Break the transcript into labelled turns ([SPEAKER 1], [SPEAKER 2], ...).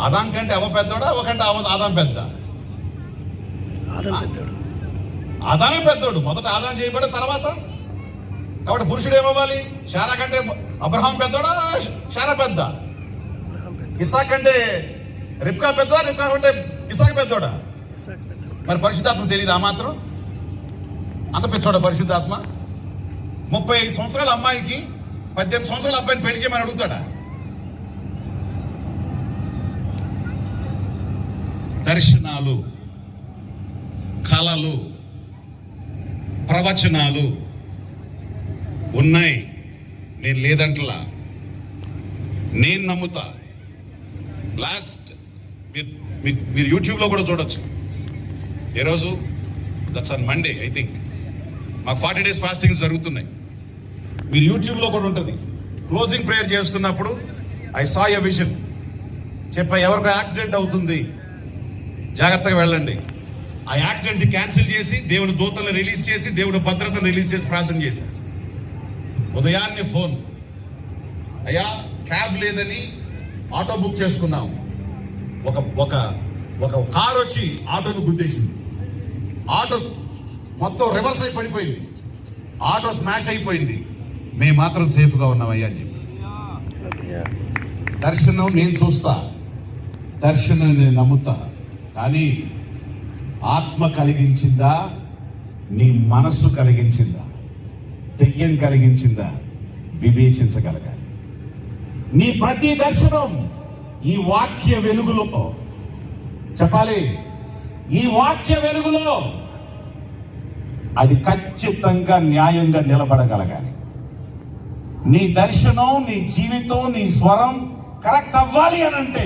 [SPEAKER 1] ఆదాం కంటే అవ పెద్దోడా, అవ కంటే ఆదాం పెద్ద? ఆదామే పెద్దోడు. మొదట ఆదాం చేయబడి తర్వాత. కాబట్టి పురుషుడు ఏమవ్వాలి? శారా కంటే అబ్రహాం పెద్దోడా, శారా పెద్ద? ఇస్సాక్ కంటే రిబ్కా పెద్దోడా, రిబ్కా కంటే ఇస్సాక్ పెద్దోడా? మరి పరిశుద్ధాత్మ తెలియదు ఆ మాత్రం? అంత పెద్దోడా పరిశుద్ధాత్మ? 35 సంవత్సరాల అమ్మాయికి 18 సంవత్సరాల అబ్బాయిని పెళ్లి చేయమని అడుగుతాడా? దర్శనాలు, కళలు, ప్రవచనాలు ఉన్నాయి, నేను లేదంటలా, నేను నమ్ముతా. లాస్ట్ మీరు యూట్యూబ్లో కూడా చూడొచ్చు. ఏ రోజు? That's on Monday I think. మాకు 40 days ఫాస్టింగ్స్ జరుగుతున్నాయి. మీరు యూట్యూబ్లో కూడా ఉంటుంది. క్లోజింగ్ ప్రేయర్ చేస్తున్నప్పుడు ఐ సా ఎ విజన్. చెప్పా, ఎవరికో యాక్సిడెంట్ అవుతుంది, జాగ్రత్తగా వెళ్ళండి. ఆ యాక్సిడెంట్ క్యాన్సిల్ చేసి దేవుని దూతలను రిలీజ్ చేసి దేవుని భద్రతను రిలీజ్ చేసి ప్రార్థన చేశారు. ఉదయాన్నే ఫోన్, అయ్యా క్యాబ్ లేదని ఆటో బుక్ చేసుకున్నాం. ఒక కార్ వచ్చి ఆటోను గుద్దేసింది. ఆటో మొత్తం రివర్స్ అయి పడిపోయింది. ఆటో స్మాష్ అయిపోయింది. మేము మాత్రం సేఫ్గా ఉన్నాం అయ్యా అని చెప్పి. దర్శనం నేను చూస్తా, దర్శనం నేను నమ్ముతా. కానీ ఆత్మ కలిగించిందా, నీ మనస్సు కలిగించిందా, దెయ్యం కలిగించిందా వివేచించగలగాలి. నీ ప్రతి దర్శనం ఈ వాక్య వెలుగులో చెప్పాలి. ఈ వాక్య వెలుగులో అది ఖచ్చితంగా న్యాయంగా నిలబడగలగాలి. నీ దర్శనం, నీ జీవితం, నీ స్వరం కరెక్ట్ అవ్వాలి అని అంటే